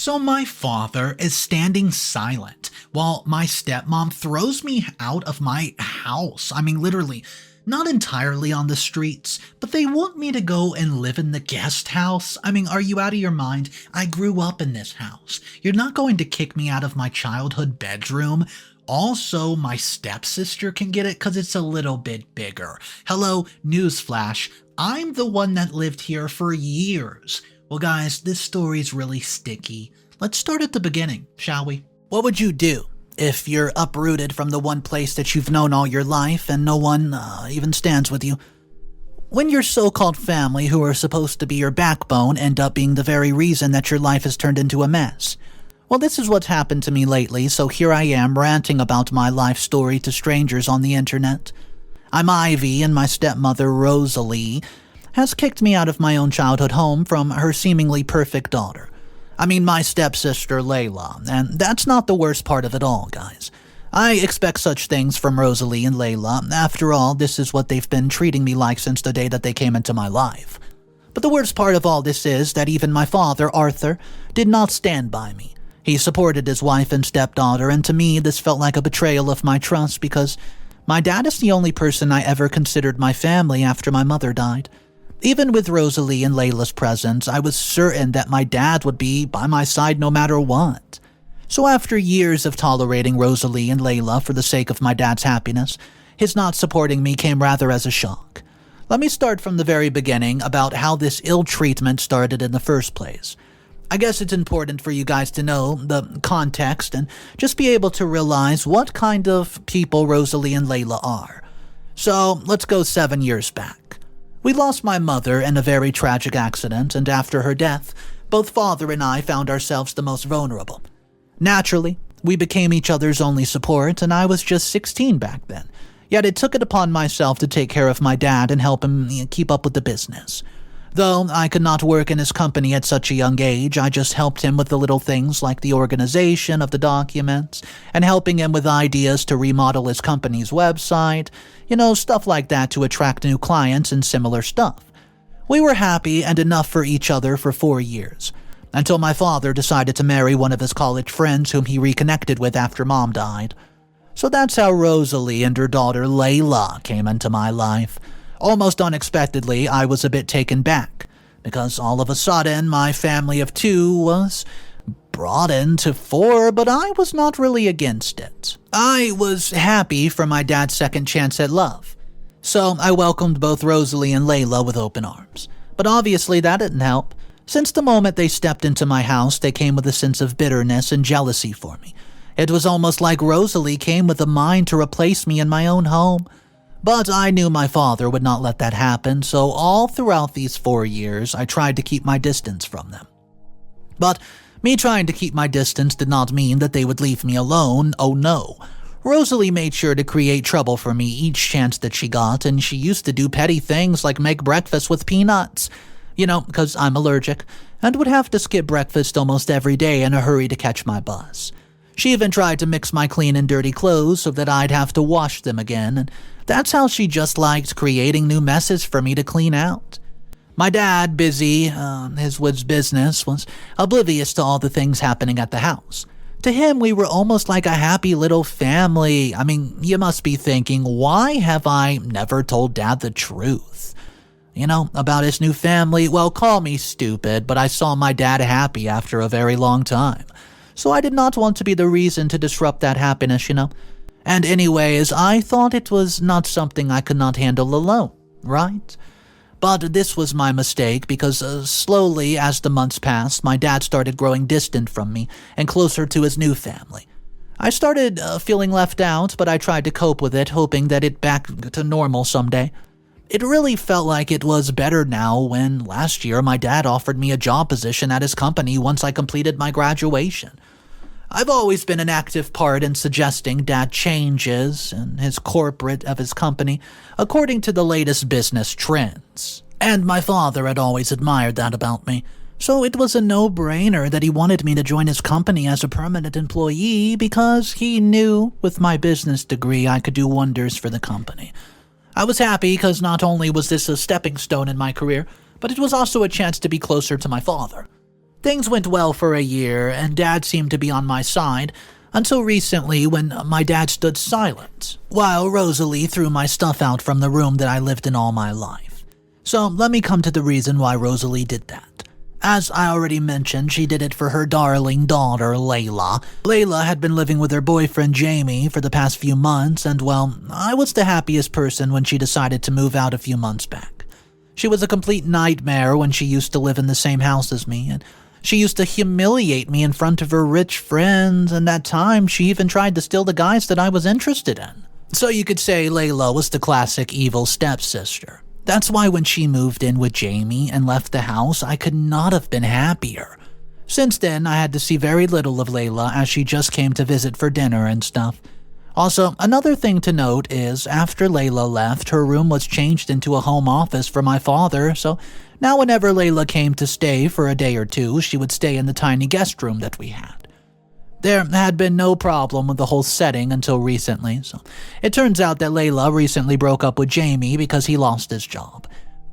So my father is standing silent while my stepmom throws me out of my house. I mean, literally, not entirely on the streets, but they want me to go and live in the guest house. I mean, are you out of your mind? I grew up in this house. You're not going to kick me out of my childhood bedroom. Also, my stepsister can get it because it's a little bit bigger. Hello, newsflash. I'm the one that lived here for years. Well, guys, this story's really sticky. Let's start at the beginning, shall we? What would you do if you're uprooted from the one place that you've known all your life and no one even stands with you? When your so-called family, who are supposed to be your backbone, end up being the very reason that your life has turned into a mess. Well, this is what's happened to me lately, so here I am ranting about my life story to strangers on the internet. I'm Ivy, and my stepmother, Rosalie, has kicked me out of my own childhood home from her seemingly perfect daughter. I mean, my stepsister, Layla, and that's not the worst part of it all, guys. I expect such things from Rosalie and Layla. After all, this is what they've been treating me like since the day that they came into my life. But the worst part of all this is that even my father, Arthur, did not stand by me. He supported his wife and stepdaughter, and to me, this felt like a betrayal of my trust because my dad is the only person I ever considered my family after my mother died. Even with Rosalie and Layla's presence, I was certain that my dad would be by my side no matter what. So after years of tolerating Rosalie and Layla for the sake of my dad's happiness, his not supporting me came rather as a shock. Let me start from the very beginning about how this ill treatment started in the first place. I guess it's important for you guys to know the context and just be able to realize what kind of people Rosalie and Layla are. So let's go 7 years back. We lost my mother in a very tragic accident, and after her death, both father and I found ourselves the most vulnerable. Naturally, we became each other's only support, and I was just 16 back then. Yet it took it upon myself to take care of my dad and help him keep up with the business. Though I could not work in his company at such a young age, I just helped him with the little things like the organization of the documents and helping him with ideas to remodel his company's website, stuff like that to attract new clients and similar stuff. We were happy and enough for each other for 4 years, until my father decided to marry one of his college friends whom he reconnected with after mom died. So that's how Rosalie and her daughter Layla came into my life. Almost unexpectedly, I was a bit taken back, because all of a sudden my family of 2 was brought into 4, but I was not really against it. I was happy for my dad's second chance at love, so I welcomed both Rosalie and Layla with open arms. But obviously that didn't help. Since the moment they stepped into my house, they came with a sense of bitterness and jealousy for me. It was almost like Rosalie came with a mind to replace me in my own home. But I knew my father would not let that happen, so all throughout these 4 years, I tried to keep my distance from them. But me trying to keep my distance did not mean that they would leave me alone. Oh no. Rosalie made sure to create trouble for me each chance that she got, and she used to do petty things like make breakfast with peanuts. Because I'm allergic, and would have to skip breakfast almost every day in a hurry to catch my bus. She even tried to mix my clean and dirty clothes so that I'd have to wash them again, and that's how she just liked creating new messes for me to clean out. My dad, busy, his woods business, was oblivious to all the things happening at the house. To him, we were almost like a happy little family. I mean, you must be thinking, why have I never told Dad the truth? About his new family. Well, call me stupid, but I saw my dad happy after a very long time. So I did not want to be the reason to disrupt that happiness, And anyways, I thought it was not something I could not handle alone, right? But this was my mistake because slowly, as the months passed, my dad started growing distant from me and closer to his new family. I started feeling left out, but I tried to cope with it, hoping that it back to normal someday. It really felt like it was better now when last year my dad offered me a job position at his company once I completed my graduation. I've always been an active part in suggesting Dad changes in his corporate of his company according to the latest business trends. And my father had always admired that about me. So it was a no-brainer that he wanted me to join his company as a permanent employee because he knew with my business degree I could do wonders for the company. I was happy because not only was this a stepping stone in my career, but it was also a chance to be closer to my father. Things went well for a year, and Dad seemed to be on my side, until recently when my dad stood silent, while Rosalie threw my stuff out from the room that I lived in all my life. So let me come to the reason why Rosalie did that. As I already mentioned, she did it for her darling daughter, Layla. Layla had been living with her boyfriend, Jamie, for the past few months, and well, I was the happiest person when she decided to move out a few months back. She was a complete nightmare when she used to live in the same house as me, and she used to humiliate me in front of her rich friends, and at times she even tried to steal the guys that I was interested in. So you could say Layla was the classic evil stepsister. That's why when she moved in with Jamie and left the house, I could not have been happier. Since then, I had to see very little of Layla as she just came to visit for dinner and stuff. Also, another thing to note is, after Layla left, her room was changed into a home office for my father, so now whenever Layla came to stay for a day or two, she would stay in the tiny guest room that we had. There had been no problem with the whole setting until recently, so it turns out that Layla recently broke up with Jamie because he lost his job.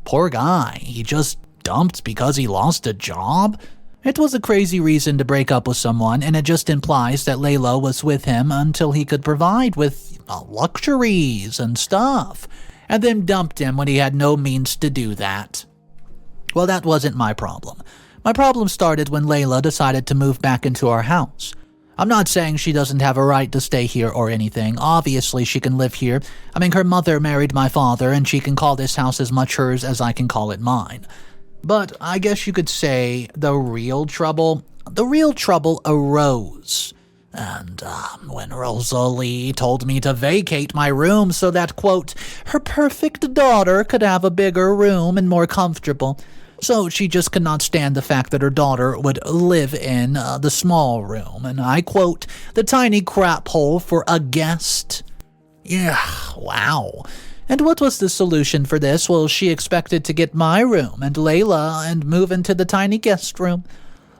Poor guy, he just dumped because he lost a job? It was a crazy reason to break up with someone, and it just implies that Layla was with him until he could provide with luxuries and stuff, and then dumped him when he had no means to do that. Well, that wasn't my problem. My problem started when Layla decided to move back into our house. I'm not saying she doesn't have a right to stay here or anything. Obviously, she can live here. I mean, her mother married my father, and she can call this house as much hers as I can call it mine. But I guess you could say the real trouble arose. And when Rosalie told me to vacate my room so that, quote, her perfect daughter could have a bigger room and more comfortable. So she just could not stand the fact that her daughter would live in the small room, and I quote, the tiny crap hole for a guest. Yeah, wow. And what was the solution for this? Well, she expected to get my room and Layla and move into the tiny guest room.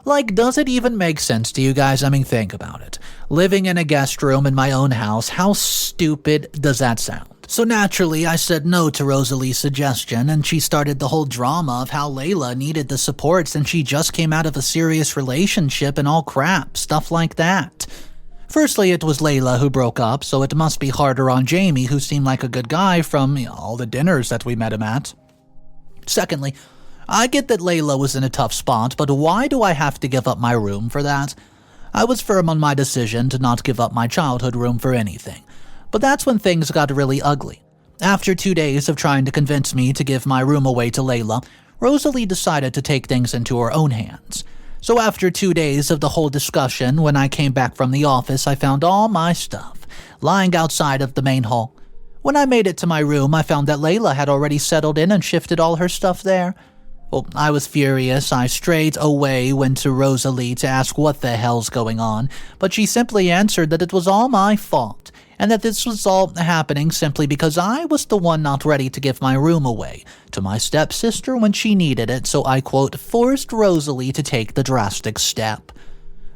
Like, does it even make sense to you guys? I mean, think about it. Living in a guest room in my own house, how stupid does that sound? So naturally, I said no to Rosalie's suggestion, and she started the whole drama of how Layla needed the support since she just came out of a serious relationship and all crap, stuff like that. Firstly, it was Layla who broke up, so it must be harder on Jamie, who seemed like a good guy from all the dinners that we met him at. Secondly, I get that Layla was in a tough spot, but why do I have to give up my room for that? I was firm on my decision to not give up my childhood room for anything. But that's when things got really ugly. After 2 days of trying to convince me to give my room away to Layla, Rosalie decided to take things into her own hands. So after 2 days of the whole discussion, when I came back from the office, I found all my stuff lying outside of the main hall. When I made it to my room, I found that Layla had already settled in and shifted all her stuff there. Well, I was furious. I straight away went to Rosalie to ask what the hell's going on, but she simply answered that it was all my fault, and that this was all happening simply because I was the one not ready to give my room away to my stepsister when she needed it, so I, quote, forced Rosalie to take the drastic step.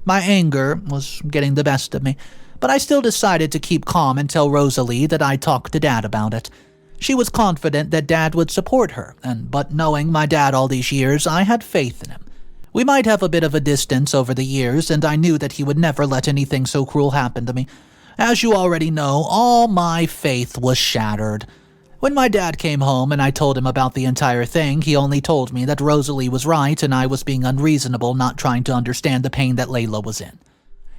My anger was getting the best of me, but I still decided to keep calm and tell Rosalie that I'd talk to Dad about it. She was confident that Dad would support her, but knowing my dad all these years, I had faith in him. We might have a bit of a distance over the years, and I knew that he would never let anything so cruel happen to me. As you already know, all my faith was shattered. When my dad came home and I told him about the entire thing, he only told me that Rosalie was right and I was being unreasonable not trying to understand the pain that Layla was in.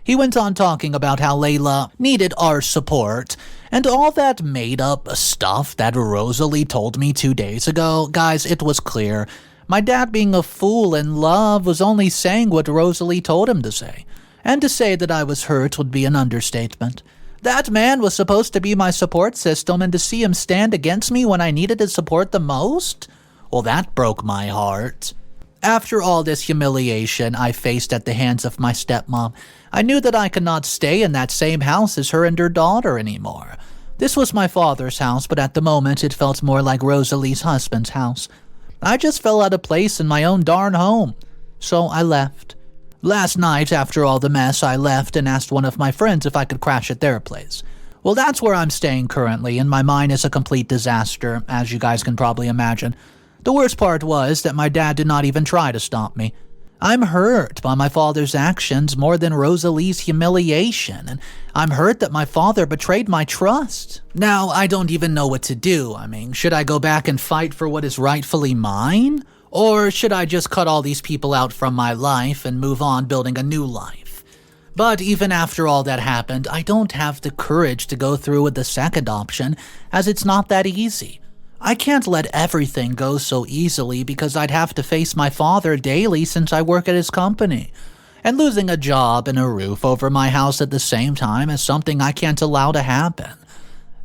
He went on talking about how Layla needed our support, and all that made-up stuff that Rosalie told me 2 days ago. Guys, it was clear. My dad, being a fool in love, was only saying what Rosalie told him to say. And to say that I was hurt would be an understatement. That man was supposed to be my support system, and to see him stand against me when I needed his support the most? Well, that broke my heart. After all this humiliation I faced at the hands of my stepmom, I knew that I could not stay in that same house as her and her daughter anymore. This was my father's house, but at the moment it felt more like Rosalie's husband's house. I just fell out of place in my own darn home. So I left. Last night, after all the mess, I left and asked one of my friends if I could crash at their place. Well, that's where I'm staying currently, and my mind is a complete disaster, as you guys can probably imagine. The worst part was that my dad did not even try to stop me. I'm hurt by my father's actions more than Rosalie's humiliation, and I'm hurt that my father betrayed my trust. Now, I don't even know what to do. Should I go back and fight for what is rightfully mine? Or should I just cut all these people out from my life and move on building a new life? But even after all that happened, I don't have the courage to go through with the second option, as it's not that easy. I can't let everything go so easily because I'd have to face my father daily since I work at his company. And losing a job and a roof over my house at the same time is something I can't allow to happen.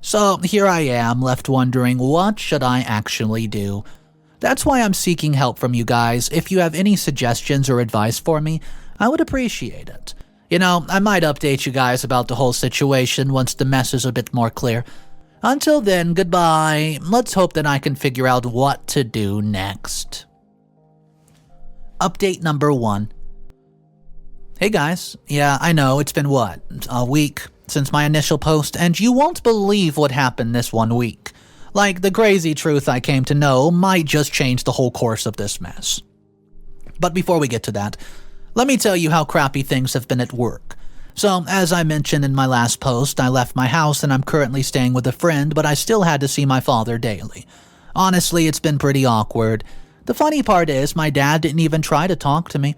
So here I am, left wondering, what should I actually do? That's why I'm seeking help from you guys. If you have any suggestions or advice for me, I would appreciate it. I might update you guys about the whole situation once the mess is a bit more clear. Until then, goodbye. Let's hope that I can figure out what to do next. Update number 1. Hey guys, yeah, I know, it's been a week since my initial post, and you won't believe what happened this 1 week. Like, the crazy truth I came to know might just change the whole course of this mess. But before we get to that, let me tell you how crappy things have been at work. So, as I mentioned in my last post, I left my house and I'm currently staying with a friend, but I still had to see my father daily. Honestly, it's been pretty awkward. The funny part is, my dad didn't even try to talk to me.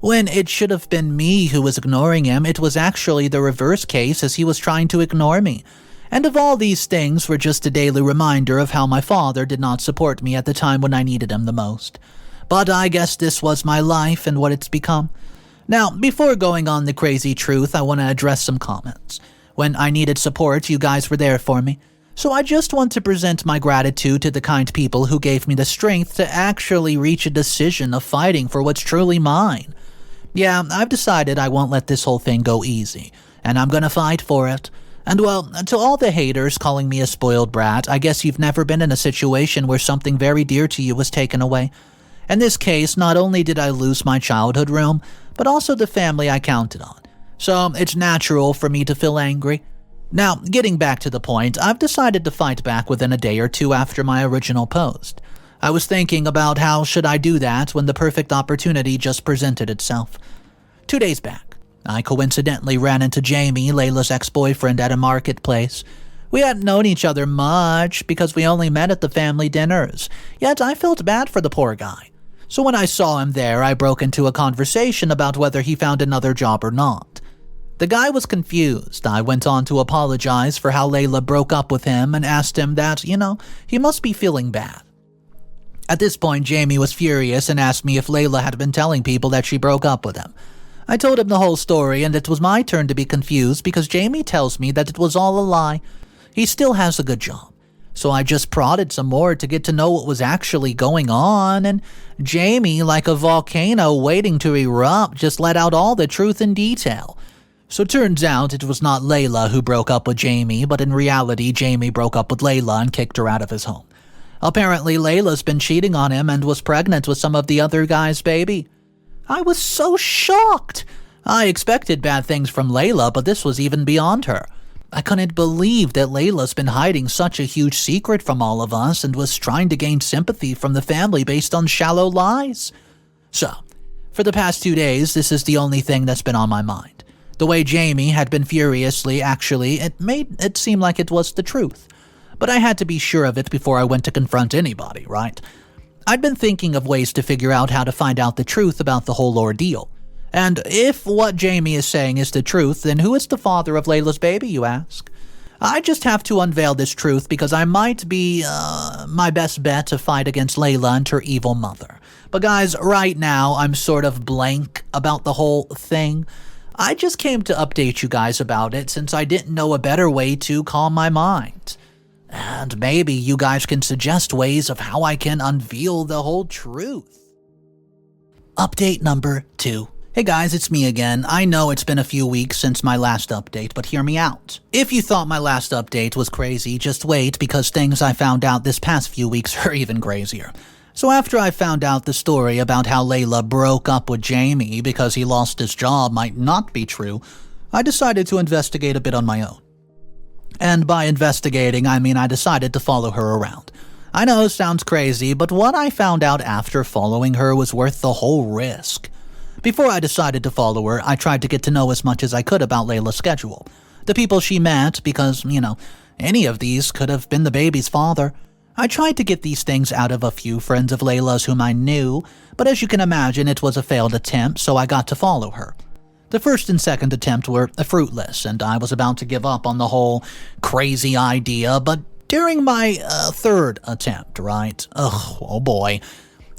When it should have been me who was ignoring him, it was actually the reverse case, as he was trying to ignore me. And of all these things were just a daily reminder of how my father did not support me at the time when I needed him the most. But I guess this was my life and what it's become. Now, before going on the crazy truth, I want to address some comments. When I needed support, you guys were there for me. So I just want to present my gratitude to the kind people who gave me the strength to actually reach a decision of fighting for what's truly mine. Yeah, I've decided I won't let this whole thing go easy, and I'm gonna fight for it. And well, to all the haters calling me a spoiled brat, I guess you've never been in a situation where something very dear to you was taken away. In this case, not only did I lose my childhood room, but also the family I counted on. So it's natural for me to feel angry. Now, getting back to the point, I've decided to fight back within a day or two after my original post. I was thinking about how should I do that when the perfect opportunity just presented itself. 2 days back, I coincidentally ran into Jamie, Layla's ex-boyfriend, at a marketplace. We hadn't known each other much because we only met at the family dinners, yet I felt bad for the poor guy. So when I saw him there, I broke into a conversation about whether he found another job or not. The guy was confused. I went on to apologize for how Layla broke up with him and asked him that, he must be feeling bad. At this point, Jamie was furious and asked me if Layla had been telling people that she broke up with him. I told him the whole story, and it was my turn to be confused because Jamie tells me that it was all a lie. He still has a good job. So I just prodded some more to get to know what was actually going on, and Jamie, like a volcano waiting to erupt, just let out all the truth in detail. So turns out it was not Layla who broke up with Jamie, but in reality, Jamie broke up with Layla and kicked her out of his home. Apparently, Layla's been cheating on him and was pregnant with some of the other guy's baby. I was so shocked. I expected bad things from Layla, but this was even beyond her. I couldn't believe that Layla's been hiding such a huge secret from all of us and was trying to gain sympathy from the family based on shallow lies. So, for the past 2 days, this is the only thing that's been on my mind. The way Jamie had been furiously, it made it seem like it was the truth. But I had to be sure of it before I went to confront anybody, right? I'd been thinking of ways to figure out how to find out the truth about the whole ordeal. And if what Jamie is saying is the truth, then who is the father of Layla's baby, you ask? I just have to unveil this truth because I might be my best bet to fight against Layla and her evil mother. But guys, right now, I'm sort of blank about the whole thing. I just came to update you guys about it since I didn't know a better way to calm my mind. And maybe you guys can suggest ways of how I can unveil the whole truth. Update number 2. Hey guys, it's me again. I know it's been a few weeks since my last update, but hear me out. If you thought my last update was crazy, just wait because things I found out this past few weeks are even crazier. So after I found out the story about how Layla broke up with Jamie because he lost his job might not be true, I decided to investigate a bit on my own. And by investigating, I mean I decided to follow her around. I know it sounds crazy, but what I found out after following her was worth the whole risk. Before I decided to follow her, I tried to get to know as much as I could about Layla's schedule. The people she met, because, any of these could have been the baby's father. I tried to get these things out of a few friends of Layla's whom I knew, but as you can imagine, it was a failed attempt, so I got to follow her. The first and second attempt were fruitless, and I was about to give up on the whole crazy idea, but during my third attempt, oh boy,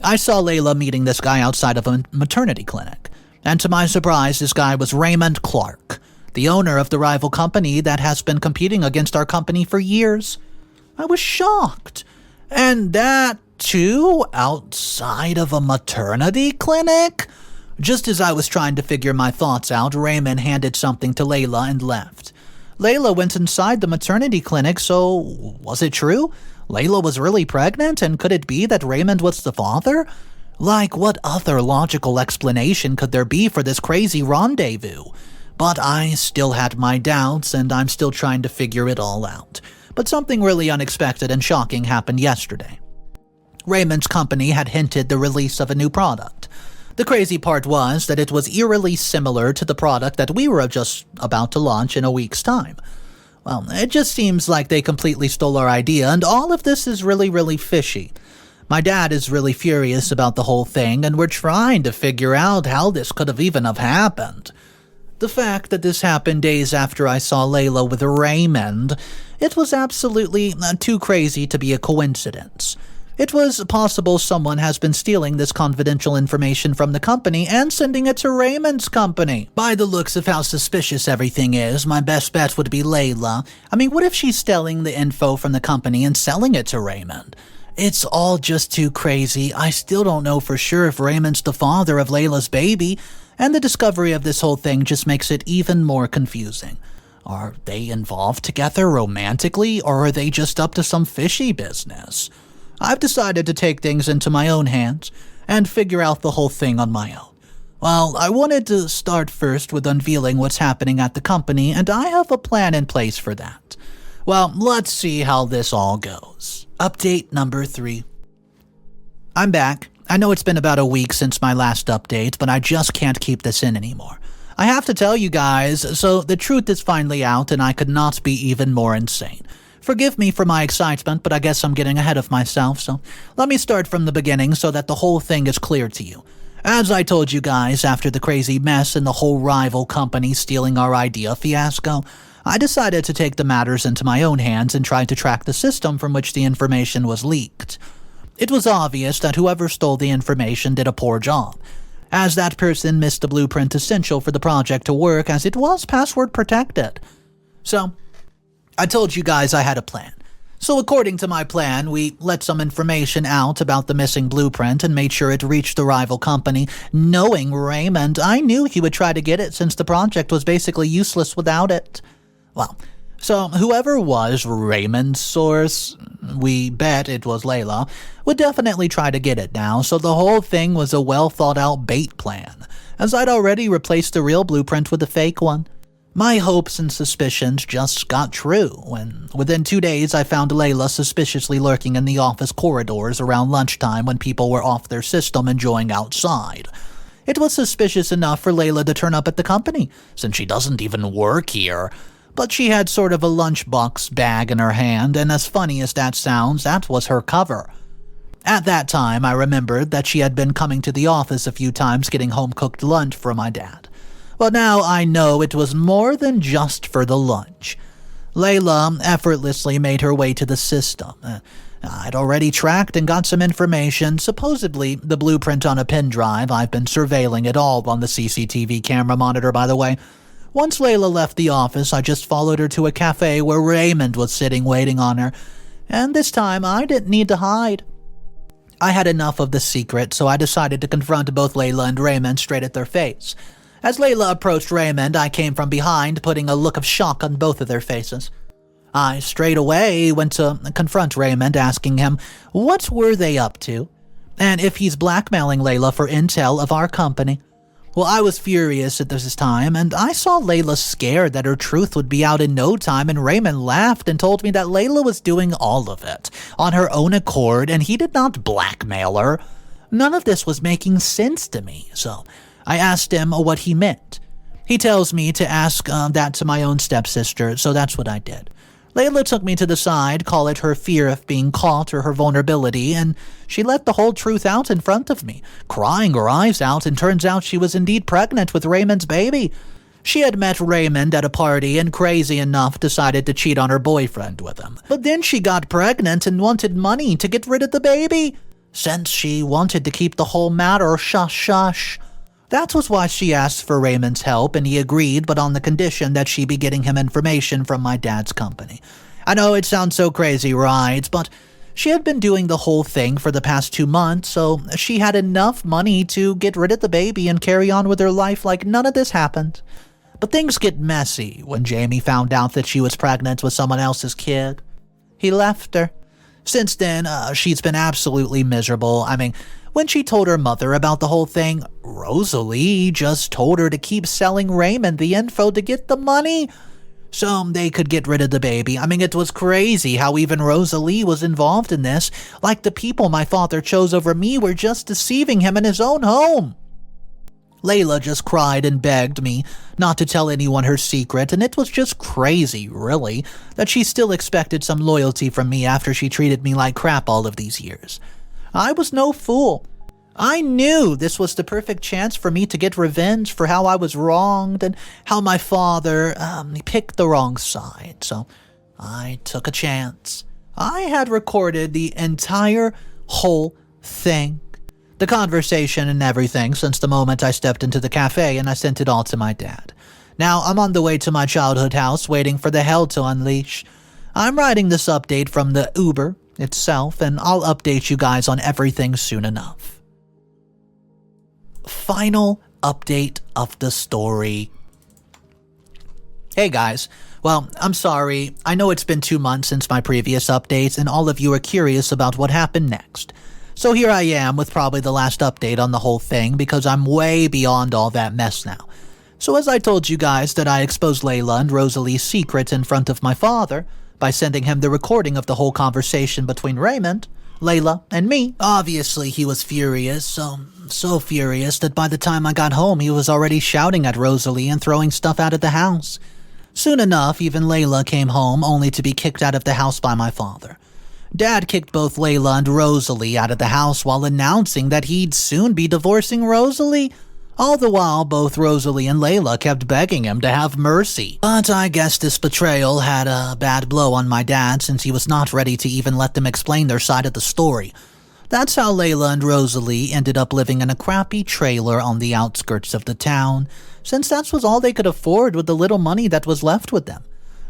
I saw Layla meeting this guy outside of a maternity clinic. And to my surprise, this guy was Raymond Clark, the owner of the rival company that has been competing against our company for years. I was shocked. And that, too, outside of a maternity clinic? Just as I was trying to figure my thoughts out, Raymond handed something to Layla and left. Layla went inside the maternity clinic, so was it true? Layla was really pregnant, and could it be that Raymond was the father? Like, what other logical explanation could there be for this crazy rendezvous? But I still had my doubts, and I'm still trying to figure it all out. But something really unexpected and shocking happened yesterday. Raymond's company had hinted the release of a new product. The crazy part was that it was eerily similar to the product that we were just about to launch in a week's time. Well, it just seems like they completely stole our idea, and all of this is really, really fishy. My dad is really furious about the whole thing, and we're trying to figure out how this could have even have happened. The fact that this happened days after I saw Layla with Raymond, it was absolutely too crazy to be a coincidence. It was possible someone has been stealing this confidential information from the company and sending it to Raymond's company. By the looks of how suspicious everything is, my best bet would be Layla. What if she's stealing the info from the company and selling it to Raymond? It's all just too crazy. I still don't know for sure if Raymond's the father of Layla's baby, and the discovery of this whole thing just makes it even more confusing. Are they involved together romantically, or are they just up to some fishy business? I've decided to take things into my own hands and figure out the whole thing on my own. Well, I wanted to start first with unveiling what's happening at the company, and I have a plan in place for that. Well, let's see how this all goes. Update number 3. I'm back. I know it's been about a week since my last update, but I just can't keep this in anymore. I have to tell you guys, so the truth is finally out and I could not be even more insane. Forgive me for my excitement, but I guess I'm getting ahead of myself, so let me start from the beginning so that the whole thing is clear to you. As I told you guys, after the crazy mess and the whole rival company stealing our idea fiasco, I decided to take the matters into my own hands and try to track the system from which the information was leaked. It was obvious that whoever stole the information did a poor job, as that person missed the blueprint essential for the project to work, as it was password protected. So, I told you guys I had a plan. So according to my plan, we let some information out about the missing blueprint and made sure it reached the rival company. Knowing Raymond, I knew he would try to get it since the project was basically useless without it. Well, so whoever was Raymond's source, we bet it was Layla, would definitely try to get it now, so the whole thing was a well-thought-out bait plan, as I'd already replaced the real blueprint with the fake one. My hopes and suspicions just got true when, within 2 days, I found Layla suspiciously lurking in the office corridors around lunchtime when people were off their system enjoying outside. It was suspicious enough for Layla to turn up at the company, since she doesn't even work here. But she had sort of a lunchbox bag in her hand, and as funny as that sounds, that was her cover. At that time, I remembered that she had been coming to the office a few times getting home-cooked lunch for my dad. Well, now I know it was more than just for the lunch. Layla effortlessly made her way to the system. I'd already tracked and got some information, supposedly the blueprint on a pen drive. I've been surveilling it all on the CCTV camera monitor, by the way. Once Layla left the office, I just followed her to a cafe where Raymond was sitting waiting on her. And this time, I didn't need to hide. I had enough of the secret, so I decided to confront both Layla and Raymond straight at their face. As Layla approached Raymond, I came from behind, putting a look of shock on both of their faces. I straight away went to confront Raymond, asking him what were they up to, and if he's blackmailing Layla for intel of our company. Well, I was furious at this time, and I saw Layla scared that her truth would be out in no time, and Raymond laughed and told me that Layla was doing all of it on her own accord, and he did not blackmail her. None of this was making sense to me, so I asked him what he meant. He tells me to ask that to my own stepsister, so that's what I did. Layla took me to the side, call it her fear of being caught or her vulnerability, and she let the whole truth out in front of me, crying her eyes out, and turns out she was indeed pregnant with Raymond's baby. She had met Raymond at a party and, crazy enough, decided to cheat on her boyfriend with him. But then she got pregnant and wanted money to get rid of the baby. Since she wanted to keep the whole matter shush. That was why she asked for Raymond's help, and he agreed, but on the condition that she be getting him information from my dad's company. I know it sounds so crazy, right? But she had been doing the whole thing for the past 2 months, so she had enough money to get rid of the baby and carry on with her life like none of this happened. But things get messy when Jamie found out that she was pregnant with someone else's kid. He left her. Since then, she's been absolutely miserable. I mean, when she told her mother about the whole thing, Rosalie just told her to keep selling Raymond the info to get the money so they could get rid of the baby. I mean, it was crazy how even Rosalie was involved in this, like the people my father chose over me were just deceiving him in his own home. Layla just cried and begged me not to tell anyone her secret, and it was just crazy, really, that she still expected some loyalty from me after she treated me like crap all of these years. I was no fool. I knew this was the perfect chance for me to get revenge for how I was wronged and how my father picked the wrong side, so I took a chance. I had recorded the entire whole thing. The conversation and everything since the moment I stepped into the cafe, and I sent it all to my dad. Now I'm on the way to my childhood house waiting for the hell to unleash. I'm writing this update from the Uber itself, and I'll update you guys on everything soon enough. Final update of the story. Hey guys, well, I'm sorry. I know it's been 2 months since my previous updates, and all of you are curious about what happened next. So here I am with probably the last update on the whole thing because I'm way beyond all that mess now. So as I told you guys that I exposed Layla and Rosalie's secrets in front of my father by sending him the recording of the whole conversation between Raymond, Layla, and me. Obviously he was furious, so furious that by the time I got home he was already shouting at Rosalie and throwing stuff out of the house. Soon enough, even Layla came home only to be kicked out of the house by my father. Dad kicked both Layla and Rosalie out of the house while announcing that he'd soon be divorcing Rosalie. All the while, both Rosalie and Layla kept begging him to have mercy. But I guess this betrayal had a bad blow on my dad since he was not ready to even let them explain their side of the story. That's how Layla and Rosalie ended up living in a crappy trailer on the outskirts of the town, since that was all they could afford with the little money that was left with them.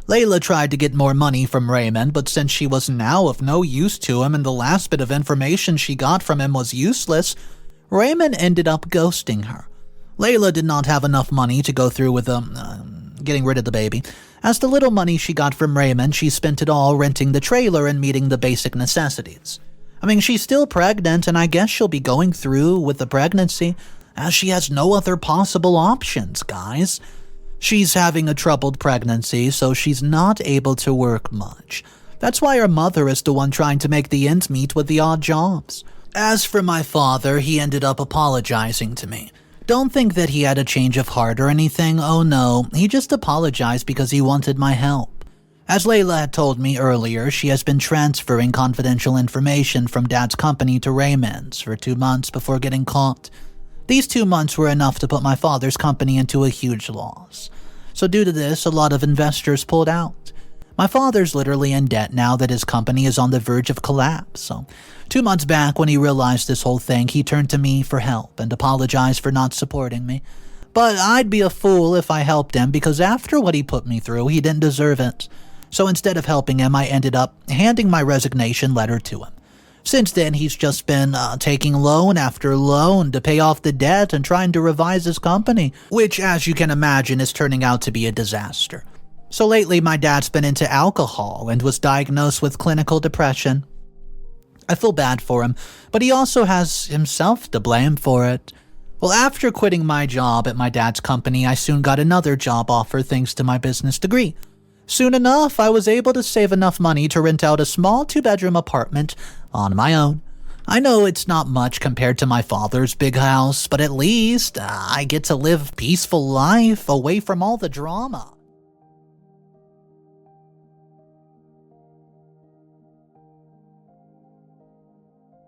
Layla tried to get more money from Raymond, but since she was now of no use to him and the last bit of information she got from him was useless, Raymond ended up ghosting her. Layla did not have enough money to go through with getting rid of the baby. As the little money she got from Raymond, she spent it all renting the trailer and meeting the basic necessities. I mean, she's still pregnant, and I guess she'll be going through with the pregnancy, as she has no other possible options, guys. She's having a troubled pregnancy, so she's not able to work much. That's why her mother is the one trying to make the ends meet with the odd jobs. As for my father, he ended up apologizing to me. Don't think that he had a change of heart or anything, oh no, he just apologized because he wanted my help. As Layla had told me earlier, she has been transferring confidential information from Dad's company to Raymond's for 2 months before getting caught. These 2 months were enough to put my father's company into a huge loss. So due to this, a lot of investors pulled out. My father's literally in debt now that his company is on the verge of collapse. So 2 months back, when he realized this whole thing, he turned to me for help and apologized for not supporting me. But I'd be a fool if I helped him because after what he put me through, he didn't deserve it. So instead of helping him, I ended up handing my resignation letter to him. Since then, he's just been taking loan after loan to pay off the debt and trying to revise his company, which, as you can imagine, is turning out to be a disaster. So lately, my dad's been into alcohol and was diagnosed with clinical depression. I feel bad for him, but he also has himself to blame for it. Well, after quitting my job at my dad's company, I soon got another job offer thanks to my business degree. Soon enough, I was able to save enough money to rent out a small 2-bedroom apartment on my own. I know it's not much compared to my father's big house, but at least I get to live peaceful life away from all the drama.